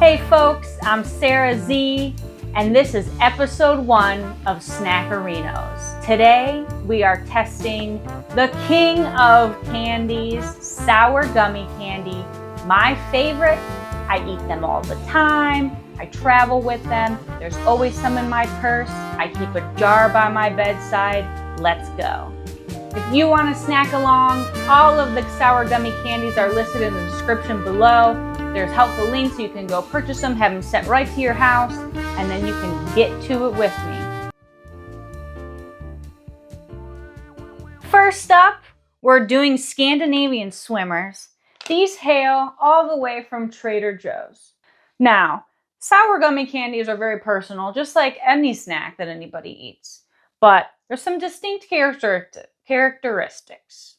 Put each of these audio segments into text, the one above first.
Hey folks, I'm Sarah Z, and this is episode 1 of Snackarinos. Today we are testing the king of candies, sour gummy candy. My favorite. I eat them all the time. I travel with them. There's always some in my purse. I keep a jar by my bedside. Let's go. If you want to snack along, all of the sour gummy candies are listed in the description below. There's helpful links so you can go purchase them, have them sent right to your house, and then you can get to it with me. First up, we're doing Scandinavian Swimmers. These hail all the way from Trader Joe's. Now, sour gummy candies are very personal, just like any snack that anybody eats. But there's some distinct characteristics.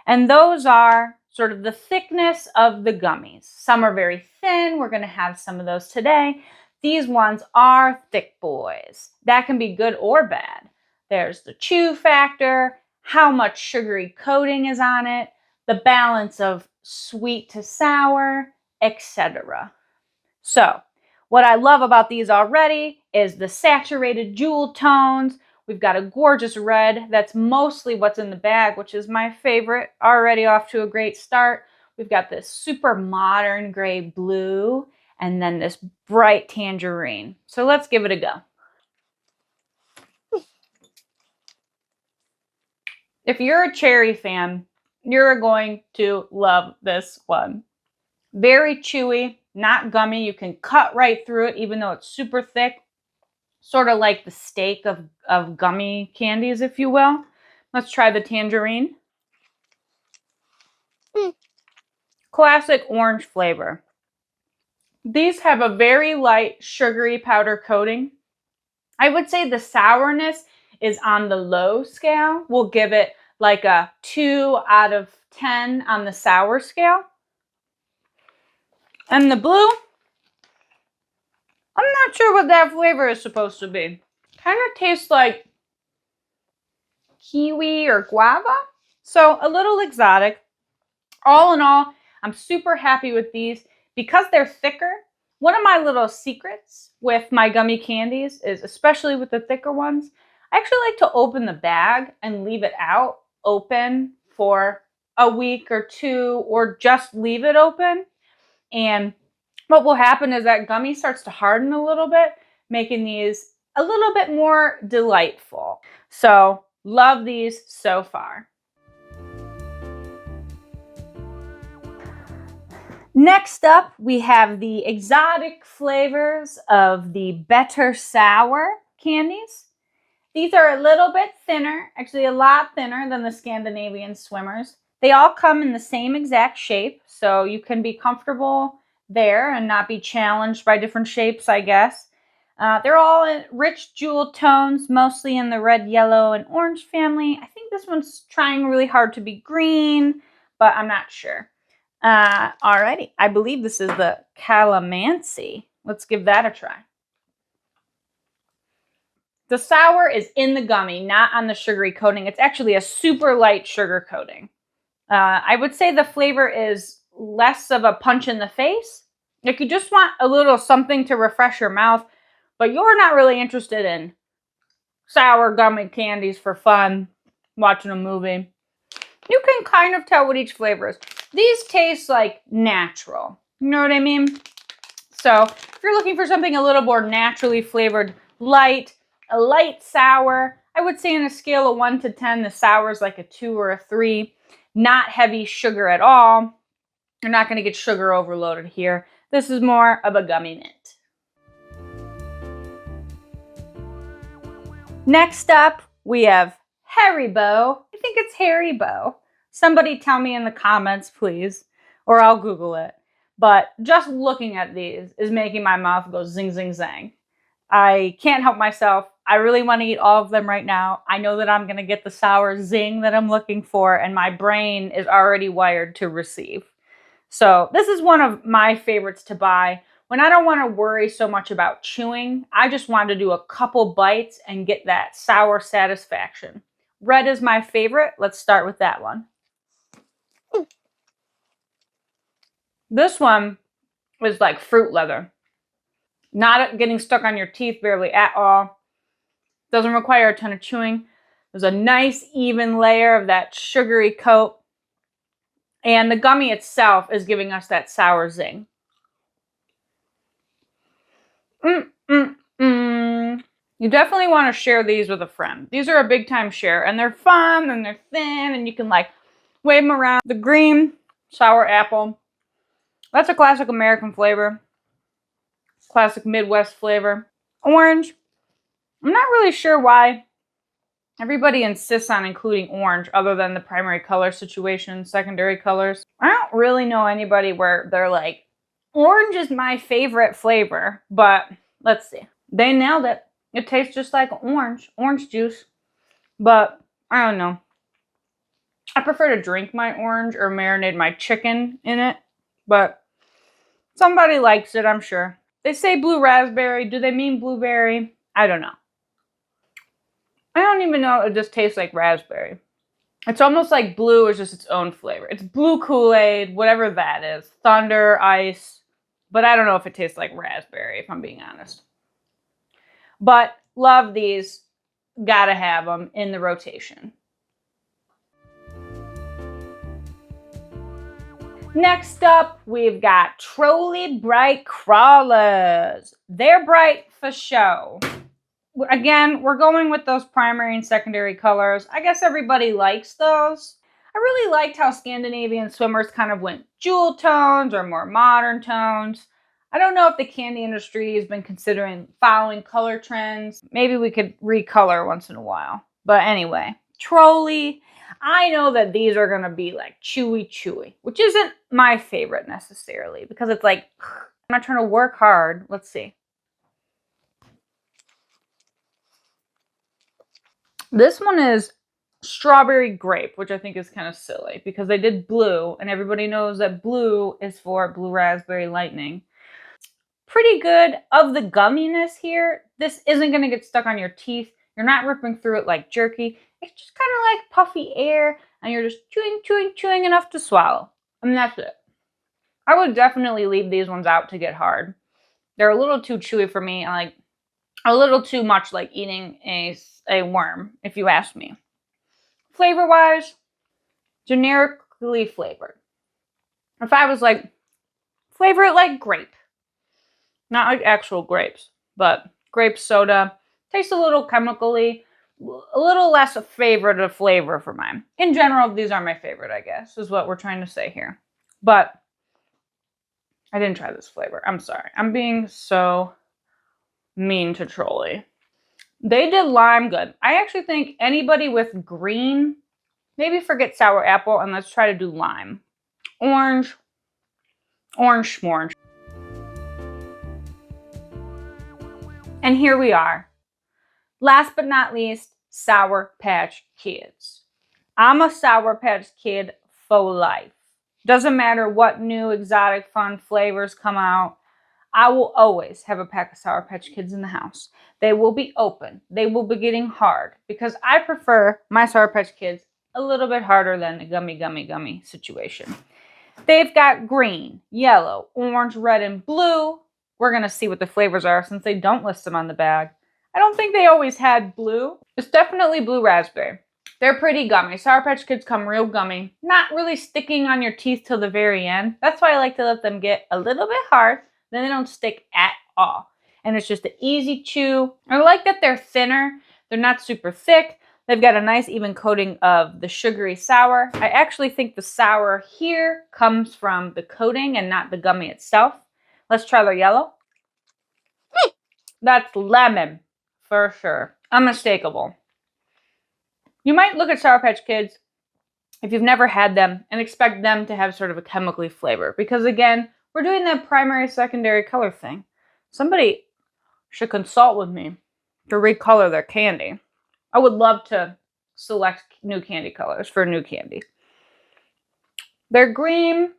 And those are sort of the thickness of the gummies. Some are very thin. We're going to have some of those today. These ones are thick boys. That can be good or bad. There's the chew factor, how much sugary coating is on it, the balance of sweet to sour, etc. So, what I love about these already is the saturated jewel tones. We've got a gorgeous red. That's mostly what's in the bag, which is my favorite. Already off to a great start. We've got this super modern gray blue and then this bright tangerine. So let's give it a go. If you're a cherry fan, you're going to love this one. Very chewy, not gummy. You can cut right through it even though it's super thick. Sort of like the steak of gummy candies, if you will. Let's try the tangerine. Classic orange flavor. These have a very light sugary powder coating. I would say the sourness is on the low scale. We'll give it like a 2 out of 10 on the sour scale. And the blue, I'm not sure what that flavor is supposed to be. Kind of tastes like kiwi or guava. So a little exotic. All in all, I'm super happy with these. Because they're thicker, one of my little secrets with my gummy candies is, especially with the thicker ones, I actually like to open the bag and leave it out open for a week or 2, or just leave it open. And what will happen is that gummy starts to harden a little bit, making these a little bit more delightful. So, love these so far. Next up, we have the exotic flavors of the Better Sour candies. These are a little bit thinner, actually a lot thinner than the Scandinavian Swimmers. They all come in the same exact shape, so you can be comfortable there and not be challenged by different shapes, I guess. They're all in rich jewel tones, mostly in the red, yellow, and orange family. I think this one's trying really hard to be green, but I'm not sure. Alrighty, I believe this is the calamansi. Let's give that a try. The sour is in the gummy, not on the sugary coating. It's actually a super light sugar coating. I would say the flavor is less of a punch in the face. If you just want a little something to refresh your mouth, but you're not really interested in sour gummy candies for fun, watching a movie, you can kind of tell what each flavor is. These taste like natural. You know what I mean? So if you're looking for something a little more naturally flavored, light, a light sour, I would say on a scale of 1 to 10, the sour is like a 2 or a 3. Not heavy sugar at all. You're not going to get sugar overloaded here. This is more of a gummy mint. Next up, we have Haribo. I think it's Haribo. Somebody tell me in the comments, please, or I'll Google it. But just looking at these is making my mouth go zing, zing, zang. I can't help myself. I really want to eat all of them right now. I know that I'm going to get the sour zing that I'm looking for, and my brain is already wired to receive. So this is one of my favorites to buy when I don't want to worry so much about chewing. I just want to do a couple bites and get that sour satisfaction. Red is my favorite. Let's start with that one. This one is like fruit leather. Not getting stuck on your teeth barely at all. Doesn't require a ton of chewing. There's a nice even layer of that sugary coat. And the gummy itself is giving us that sour zing. You definitely want to share these with a friend. These are a big time share, and they're fun, and they're thin, and you can like wave them around. The green sour apple, that's a classic American flavor. Classic Midwest flavor. Orange, I'm not really sure why everybody insists on including orange other than the primary color situation, secondary colors. I don't really know anybody where they're like, orange is my favorite flavor, but let's see. They nailed it. It tastes just like orange juice, but I don't know. I prefer to drink my orange or marinate my chicken in it, but somebody likes it, I'm sure. They say blue raspberry. Do they mean blueberry? I don't know. I don't even know if it just tastes like raspberry. It's almost like blue is just its own flavor. It's blue Kool-Aid, whatever that is. Thunder, ice. But I don't know if it tastes like raspberry, if I'm being honest. But love these. Gotta have them in the rotation. Next up, we've got Trolli Brite Crawlers. They're bright for show. Again, we're going with those primary and secondary colors. I guess everybody likes those. I really liked how Scandinavian Swimmers kind of went jewel tones or more modern tones. I don't know if the candy industry has been considering following color trends. Maybe we could recolor once in a while. But anyway, Trolli. I know that these are going to be like chewy, which isn't my favorite necessarily because it's like, I'm not trying to work hard. Let's see. This one is strawberry grape, which I think is kind of silly because they did blue, and everybody knows that blue is for blue raspberry lightning. Pretty good. Of the gumminess here, this isn't going to get stuck on your teeth. You're not ripping through it like jerky. It's just kind of like puffy air, and you're just chewing enough to swallow. And that's it. I would definitely leave these ones out to get hard. They're a little too chewy for me, and like a little too much like eating a worm, if you ask me. Flavor-wise, generically flavored. If I was like, flavor it like grape. Not like actual grapes, but grape soda. Tastes a little chemically, a little less a favorite of flavor for mine. In general, these are my favorite, I guess, is what we're trying to say here. But I didn't try this flavor. I'm sorry. I'm being so mean to Trolli. They did lime good. I actually think anybody with green, maybe forget sour apple and let's try to do lime. Orange s'morange. And here we are. Last but not least, Sour Patch Kids. I'm a Sour Patch Kid for life. Doesn't matter what new exotic fun flavors come out. I will always have a pack of Sour Patch Kids in the house. They will be open. They will be getting hard because I prefer my Sour Patch Kids a little bit harder than a gummy situation. They've got green, yellow, orange, red, and blue. We're going to see what the flavors are since they don't list them on the bag. I don't think they always had blue. It's definitely blue raspberry. They're pretty gummy. Sour Patch Kids come real gummy. Not really sticking on your teeth till the very end. That's why I like to let them get a little bit hard. Then they don't stick at all. And it's just an easy chew. I like that they're thinner. They're not super thick. They've got a nice even coating of the sugary sour. I actually think the sour here comes from the coating and not the gummy itself. Let's try the yellow. That's lemon, for sure. Unmistakable. You might look at Sour Patch Kids if you've never had them and expect them to have sort of a chemically flavor. Because again, we're doing that primary, secondary color thing. Somebody should consult with me to recolor their candy. I would love to select new candy colors for new candy. Their green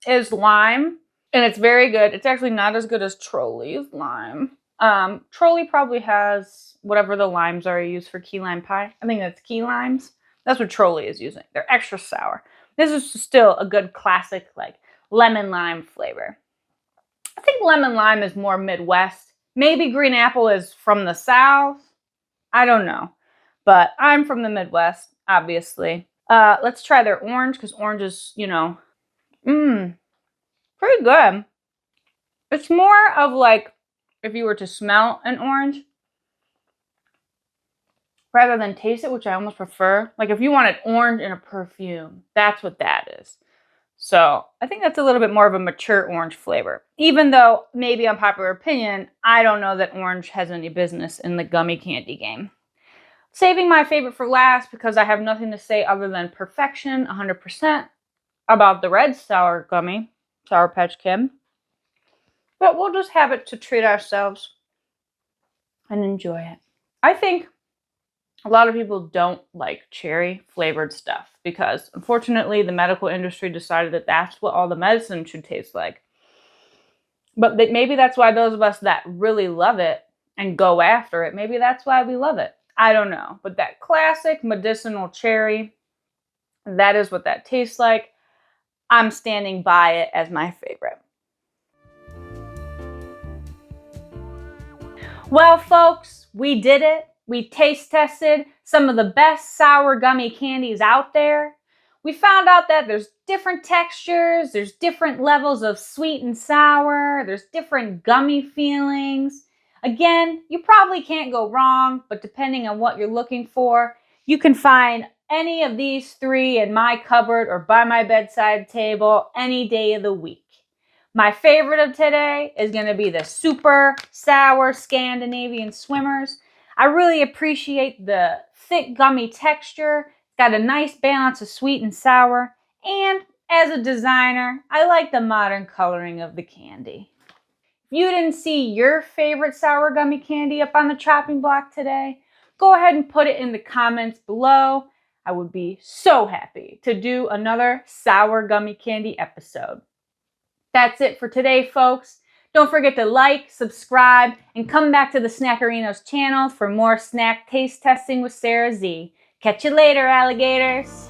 is lime, and it's very good. It's actually not as good as Trolli's lime. Trolli probably has whatever the limes are used for key lime pie. I think that's key limes. That's what Trolli is using. They're extra sour. This is still a good classic like lemon lime flavor. I think lemon lime is more Midwest. Maybe green apple is from the South. I don't know. But I'm from the Midwest, obviously. Let's try their orange, because orange is, pretty good. It's more of like if you were to smell an orange rather than taste it, which I almost prefer. Like if you wanted orange in a perfume, that's what that is. So I think that's a little bit more of a mature orange flavor. Even though, maybe unpopular opinion, I don't know that orange has any business in the gummy candy game. Saving my favorite for last because I have nothing to say other than perfection, 100%, about the red sour gummy, Sour Patch Kid. But we'll just have it to treat ourselves and enjoy it. I think a lot of people don't like cherry flavored stuff because, unfortunately, the medical industry decided that that's what all the medicine should taste like. But maybe that's why those of us that really love it and go after it, maybe that's why we love it. I don't know. But that classic medicinal cherry, that is what that tastes like. I'm standing by it as my favorite. Well, folks, we did it. We taste tested some of the best sour gummy candies out there. We found out that there's different textures, there's different levels of sweet and sour, there's different gummy feelings. Again, you probably can't go wrong, but depending on what you're looking for, you can find any of these three in my cupboard or by my bedside table any day of the week. My favorite of today is going to be the super sour Scandinavian Swimmers. I really appreciate the thick gummy texture. It's got a nice balance of sweet and sour. And as a designer, I like the modern coloring of the candy. If you didn't see your favorite sour gummy candy up on the chopping block today, go ahead and put it in the comments below. I would be so happy to do another sour gummy candy episode. That's it for today, folks. Don't forget to like, subscribe, and come back to the Snackarinos channel for more snack taste testing with Sarah Z. Catch you later, alligators.